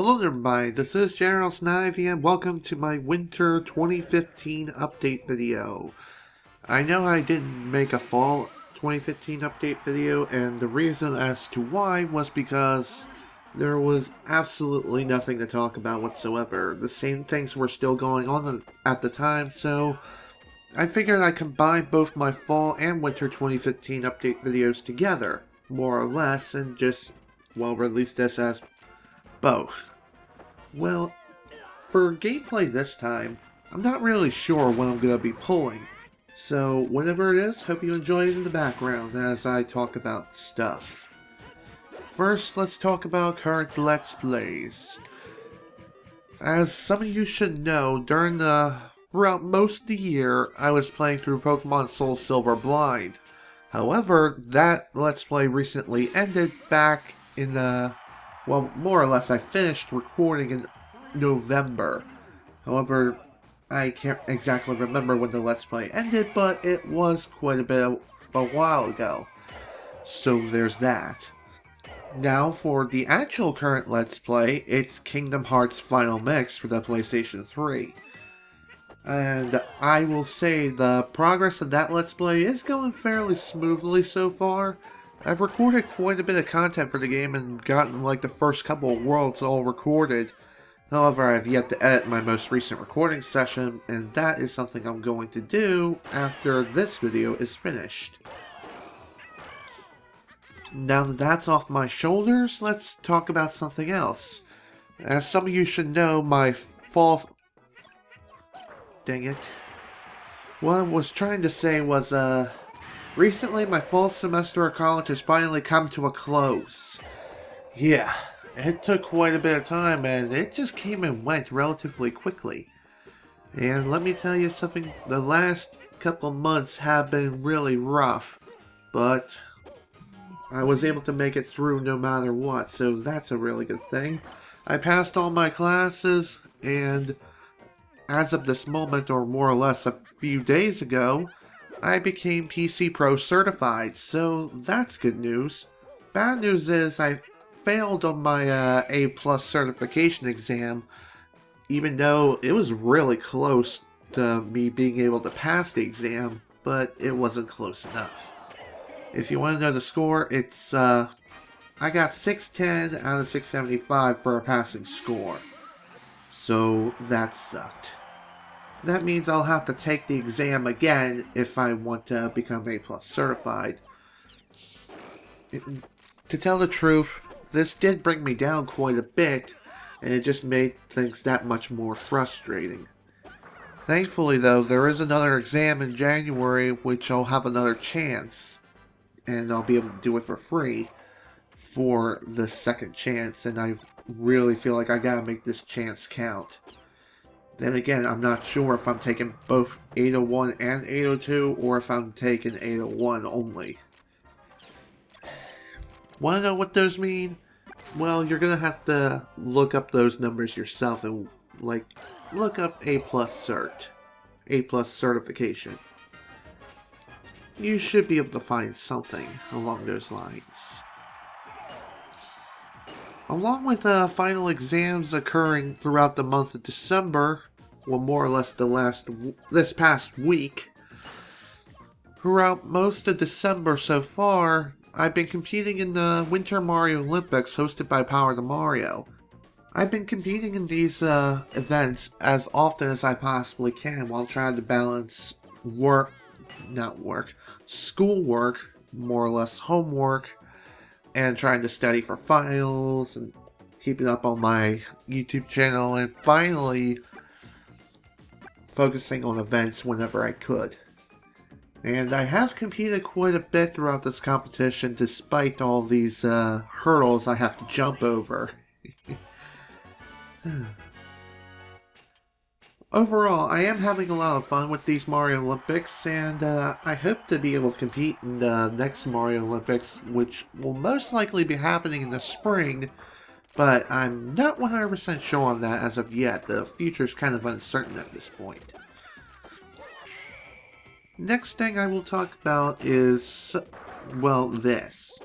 Hello there, everybody. This is General Snivy, and welcome to my Winter 2015 update video. I know I didn't make a Fall 2015 update video, and the reason as to why was because there was absolutely nothing to talk about whatsoever. The same things were still going on at the time, so I figured I'd combine both my Fall and Winter 2015 update videos together, more or less, and just, well, release this as both. Well, for gameplay this time, I'm not really sure what I'm going to be pulling. So, whatever it is, hope you enjoy it in the background as I talk about stuff. First, let's talk about current Let's Plays. As some of you should know, throughout most of the year, I was playing through Pokemon Soul Silver Blind. However, that Let's Play recently ended back in well, more or less, I finished recording in November. However, I can't exactly remember when the Let's Play ended, but it was quite a bit of a while ago. So there's that. Now, for the actual current Let's Play, it's Kingdom Hearts Final Mix for the PlayStation 3. And I will say the progress of that Let's Play is going fairly smoothly so far. I've recorded quite a bit of content for the game and gotten like the first couple of worlds all recorded. However, I've yet to edit my most recent recording session, and that is something I'm going to do after this video is finished. Now that that's off my shoulders, let's talk about something else. As some of you should know, my fall... Dang it. What I was trying to say was, recently, my fall semester of college has finally come to a close. Yeah, it took quite a bit of time, and it just came and went relatively quickly. And let me tell you something, the last couple months have been really rough, but I was able to make it through no matter what, so that's a really good thing. I passed all my classes, and as of this moment, or more or less a few days ago, I became PC Pro certified, so that's good news. Bad news is I failed on my A+ certification exam, even though it was really close to me being able to pass the exam, but it wasn't close enough. If you want to know the score, it's, I got 610 out of 675 for a passing score. So that sucked. That means I'll have to take the exam again if I want to become A+ certified. To tell the truth, this did bring me down quite a bit, and it just made things that much more frustrating. Thankfully though, there is another exam in January which I'll have another chance, and I'll be able to do it for free for the second chance, and I really feel like I gotta make this chance count. Then again, I'm not sure if I'm taking both 801 and 802, or if I'm taking 801 only. Want to know what those mean? Well, you're going to have to look up those numbers yourself and, like, look up A+ cert. A+ certification. You should be able to find something along those lines. Along with final exams occurring throughout the month of December, well, more or less this past week, throughout most of December so far, I've been competing in the Winter Mariolympics hosted by PowerToMario. I've been competing in these events as often as I possibly can while trying to balance schoolwork, more or less homework, and trying to study for finals, and keeping up on my YouTube channel, and finally focusing on events whenever I could. And I have competed quite a bit throughout this competition despite all these hurdles I have to jump over. Overall, I am having a lot of fun with these Mariolympics, and I hope to be able to compete in the next Mariolympics, which will most likely be happening in the spring, but I'm not 100% sure on that as of yet. The future is kind of uncertain at this point. Next thing I will talk about is, well, this.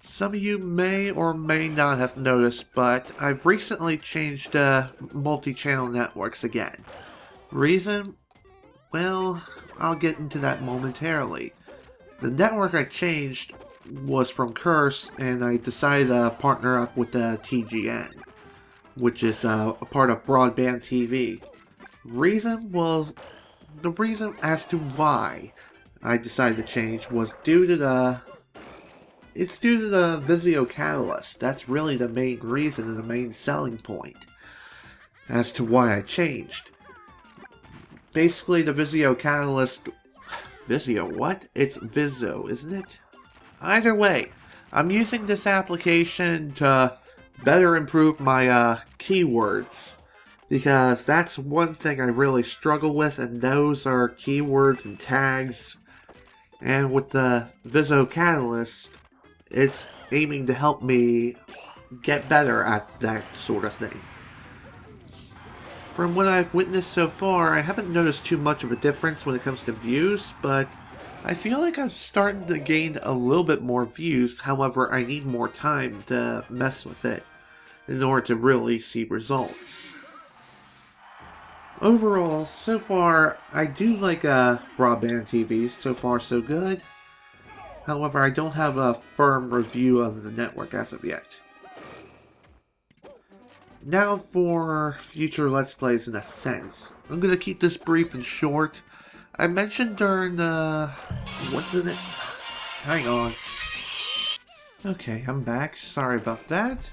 Some of you may or may not have noticed, but I've recently changed multi-channel networks again. Reason? Well, I'll get into that momentarily. The network I changed was from Curse, and I decided to partner up with the TGN, which is a part of Broadband TV. The reason as to why I decided to change was due to the Vizio Catalyst. That's really the main reason and the main selling point as to why I changed. Basically, the Vizio Catalyst... Vizio, what? It's Vizio, isn't it? Either way, I'm using this application to better improve my keywords. Because that's one thing I really struggle with, and those are keywords and tags. And with the Vizio Catalyst, it's aiming to help me get better at that sort of thing. From what I've witnessed so far, I haven't noticed too much of a difference when it comes to views, but I feel like I'm starting to gain a little bit more views. However, I need more time to mess with it in order to really see results. Overall, so far, I do like broadband TV. So far, so good. However, I don't have a firm review of the network as of yet. Now for future Let's Plays in a sense. I'm going to keep this brief and short. I mentioned during the... What's in it? Hang on. Okay, I'm back. Sorry about that.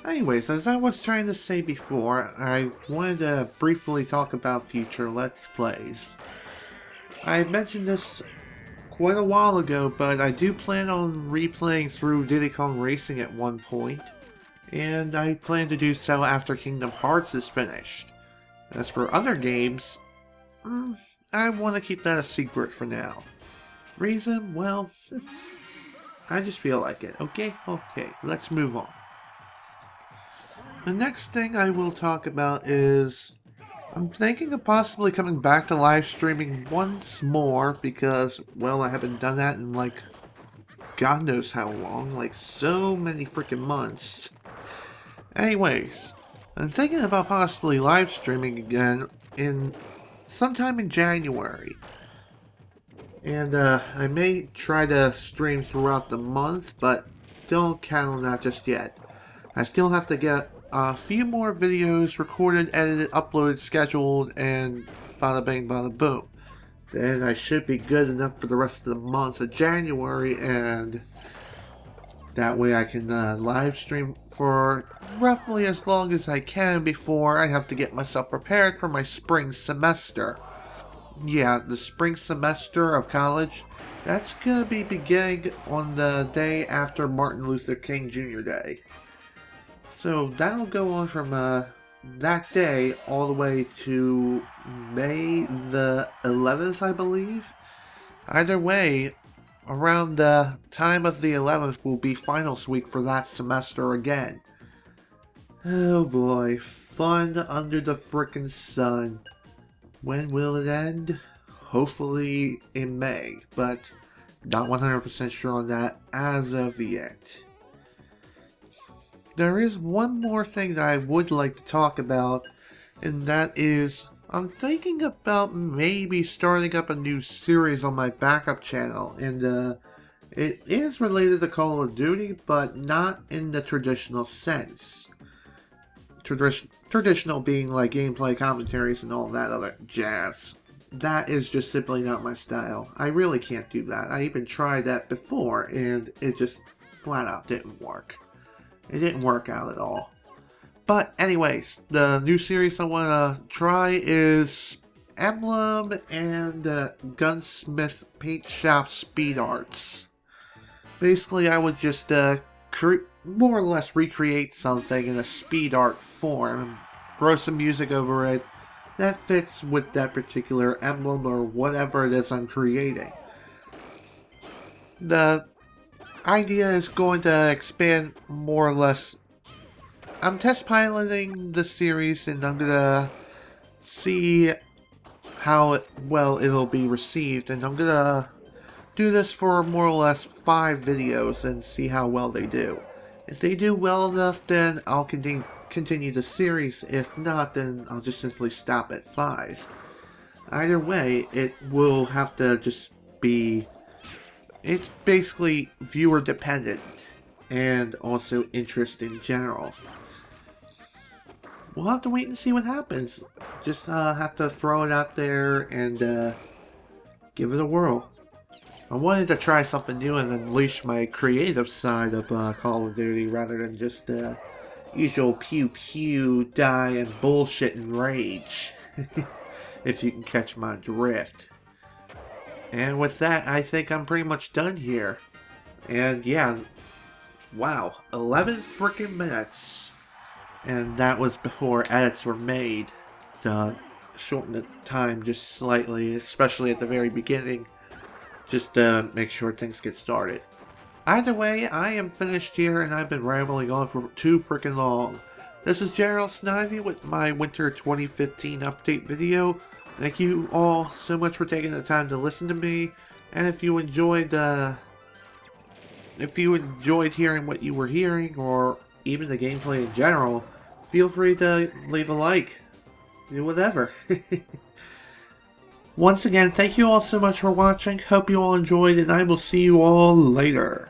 Anyways, as I was trying to say before, I wanted to briefly talk about future Let's Plays. I mentioned this quite a while ago, but I do plan on replaying through Diddy Kong Racing at one point. And I plan to do so after Kingdom Hearts is finished. As for other games, I want to keep that a secret for now. Reason? Well, I just feel like it. Okay, let's move on. The next thing I will talk about is I'm thinking of possibly coming back to live streaming once more because, well, I haven't done that in like God knows how long, like so many freaking months. Anyways, I'm thinking about possibly live streaming again sometime in January. And I may try to stream throughout the month, but don't count on that just yet. I still have to get a few more videos recorded, edited, uploaded, scheduled, and bada bang bada boom. Then I should be good enough for the rest of the month of January, and that way I can live stream for roughly as long as I can before I have to get myself prepared for my spring semester. Yeah, the spring semester of college, that's gonna be beginning on the day after Martin Luther King Jr. Day. So that'll go on from that day all the way to May the 11th, I believe. Either way, around the time of the 11th will be finals week for that semester again. Oh boy, fun under the frickin' sun. When will it end? Hopefully in May, but not 100% sure on that as of yet. There is one more thing that I would like to talk about, and that is I'm thinking about maybe starting up a new series on my backup channel, and it is related to Call of Duty, but not in the traditional sense. Traditional being like gameplay commentaries and all that other jazz. That is just simply not my style. I really can't do that. I even tried that before, and it just flat out didn't work. It didn't work out at all. But anyways, the new series I want to try is Emblem and Gunsmith Paint Shop Speed Arts. Basically, I would just more or less recreate something in a speed art form, throw some music over it that fits with that particular emblem or whatever it is I'm creating. The idea is going to expand more or less. I'm test piloting the series, and I'm gonna see how well it'll be received, and I'm gonna do this for more or less 5 videos and see how well they do. If they do well enough, then I'll continue the series. If not, then I'll just simply stop at 5. Either way, it will have to just be... It's basically viewer dependent and also interest in general. We'll have to wait and see what happens. Just have to throw it out there and give it a whirl. I wanted to try something new and unleash my creative side of Call of Duty rather than just the usual pew pew, die and bullshit and rage. If you can catch my drift. And with that, I think I'm pretty much done here. And yeah, wow, 11 freaking minutes. And that was before edits were made to shorten the time just slightly, especially at the very beginning, just to make sure things get started. Either way, I am finished here and I've been rambling on for too freaking long. This is General Snivy with my Winter 2015 update video. Thank you all so much for taking the time to listen to me, and if you enjoyed hearing what you were hearing, or even the gameplay in general, feel free to leave a like. Do whatever. Once again, thank you all so much for watching. Hope you all enjoyed, and I will see you all later.